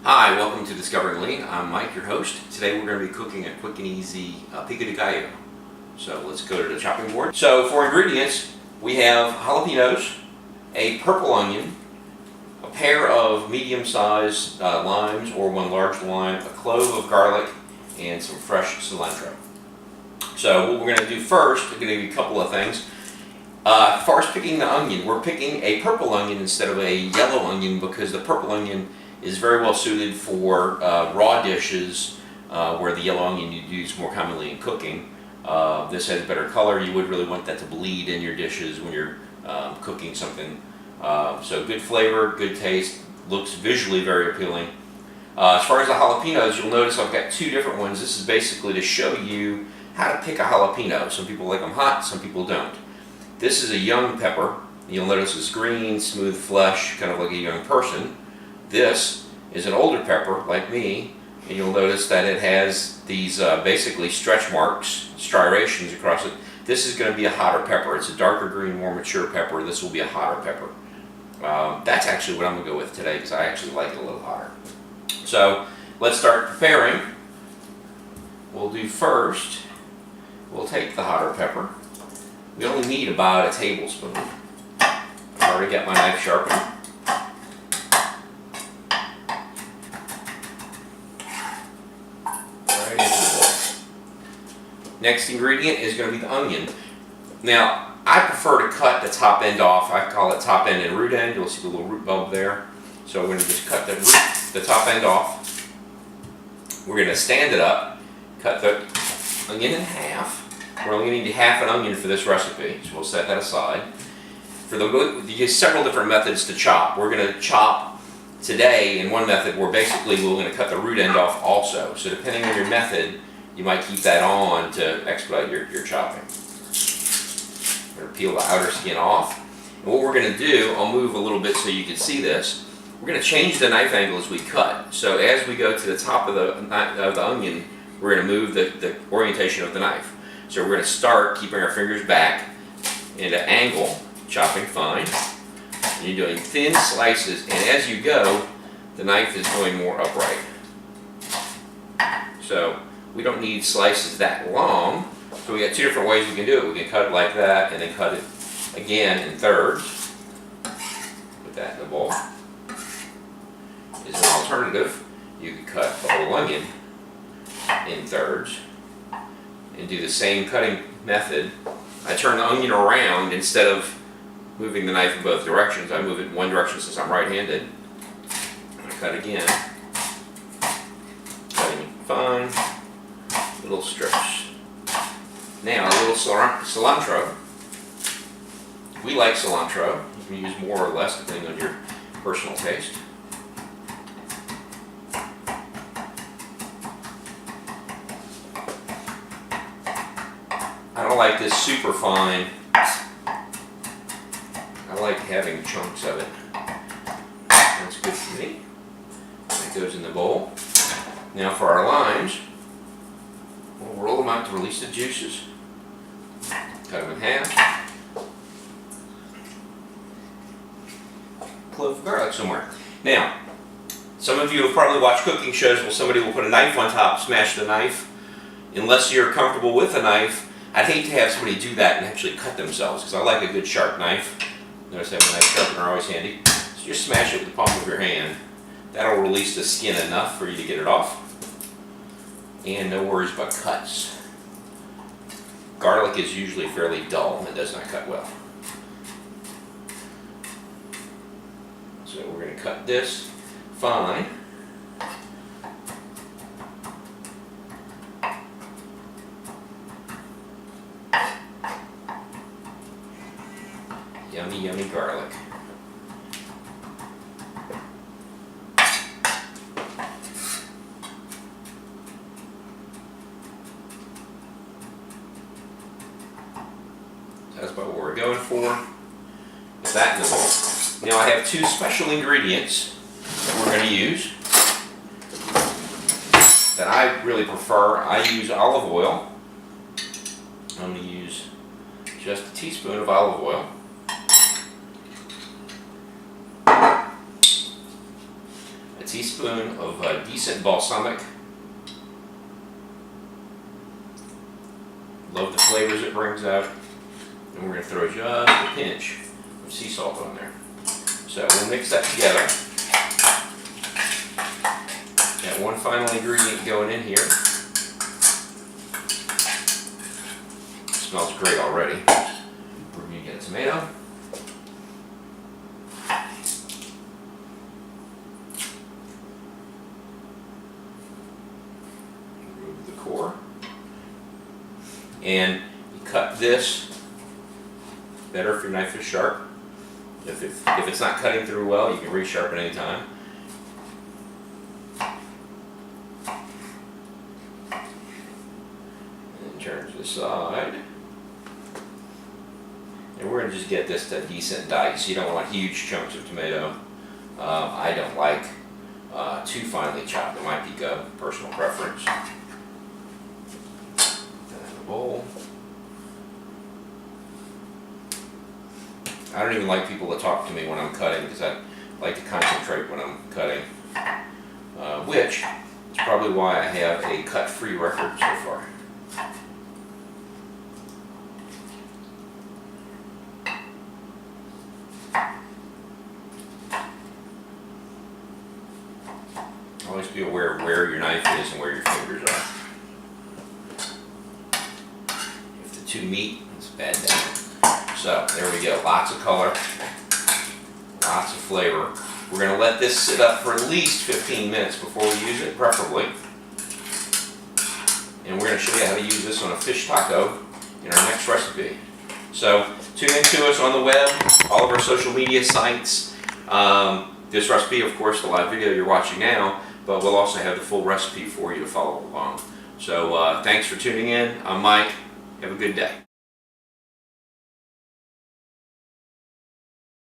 Hi, welcome to Discovering Lee. I'm Mike, your host. Today we're going to be cooking a quick and easy Pico De Gallo. So let's go to the chopping board. So for ingredients, we have jalapenos, a purple onion, a pair of medium-sized limes or one large lime, a clove of garlic, and some fresh cilantro. So what we're going to do first, we're going to do a couple of things. As far as picking the onion, we're picking a purple onion instead of a yellow onion because the purple onion is very well suited for raw dishes where the yellow onion you use more commonly in cooking. This has better color. You would really want that to bleed in your dishes when you're cooking something. So good flavor, good taste, looks visually very appealing. As far as the jalapenos, you'll notice I've got two different ones. This is basically to show you how to pick a jalapeno. Some people like them hot, some people don't. This is a young pepper. You'll notice it's green, smooth flesh, kind of like a young person. This is an older pepper, like me, and you'll notice that it has these basically stretch marks, striations across it. This is going to be a hotter pepper. It's a darker green, more mature pepper. This will be a hotter pepper. That's actually what I'm going to go with today because I actually like it a little hotter. So let's start preparing. We'll do first, we'll take the hotter pepper. We only need about a tablespoon. I've already got my knife sharpened. Right into the bowl. Next ingredient is going to be the onion. Now, I prefer to cut the top end off. I call it top end and root end. You'll see the little root bulb there. So we're going to just cut the top end off. We're going to stand it up, cut the onion in half. We're only going to need half an onion for this recipe, so we'll set that aside. There's several different methods to chop. We're going to chop today in one method where basically we're going to cut the root end off also. So depending on your method, you might keep that on to expedite your chopping. We're going to peel the outer skin off. And what we're going to do, I'll move a little bit so you can see this. We're going to change the knife angle as we cut. So as we go to the top of the onion, we're going to move the orientation of the knife. So we're going to start keeping our fingers back into angle, chopping fine. And you're doing thin slices, and as you go, the knife is going more upright. So we don't need slices that long. So we got two different ways we can do it. We can cut it like that, and then cut it again in thirds. Put that in the bowl. As an alternative, you can cut the whole onion in thirds and do the same cutting method. I turn the onion around instead of moving the knife in both directions. I move it in one direction since I'm right-handed. I cut again. Cutting fine, little strips. Now a little cilantro. We like cilantro. You can use more or less depending on your personal taste. I don't like this super fine. I like having chunks of it. That's good for me. That goes in the bowl. Now for our limes, we'll roll them out to release the juices. Cut them in half. Clove of garlic somewhere. Now, some of you have probably watched cooking shows where somebody will put a knife on top, smash the knife. Unless you're comfortable with a knife, I'd hate to have somebody do that and actually cut themselves because I like a good sharp knife. Notice I have a knife sharpener always handy. So just smash it with the palm of your hand. That'll release the skin enough for you to get it off. And no worries about cuts. Garlic is usually fairly dull and does not cut well. So we're going to cut this fine. Yummy, yummy garlic. That's about what we're going for. With that in the bowl. Now I have two special ingredients that we're going to use that I really prefer. I use olive oil. I'm going to use just a teaspoon of olive oil. teaspoon of decent balsamic. Love the flavors it brings out. And we're going to throw just a pinch of sea salt on there. So we'll mix that together. Got one final ingredient going in here. Smells great already. We're going to get a tomato. Remove the core. And you cut this. Better if your knife is sharp. If it's not cutting through well, you can resharpen any time. And turn to the side. And we're going to just get this to a decent dice. You don't want huge chunks of tomato. I don't like too finely chopped. It might be good, personal preference. Put that in a bowl. I don't even like people to talk to me when I'm cutting because I like to concentrate when I'm cutting, which is probably why I have a cut-free record so far. Always be aware of where your knife is and where your fingers are. If the two meet, it's a bad day. So there we go, lots of color, lots of flavor. We're going to let this sit up for at least 15 minutes before we use it, preferably. And we're going to show you how to use this on a fish taco in our next recipe. So tune in to us on the web, all of our social media sites. This recipe, of course, the live video you're watching now, but we'll also have the full recipe for you to follow along. So thanks for tuning in. I'm Mike. Have a good day.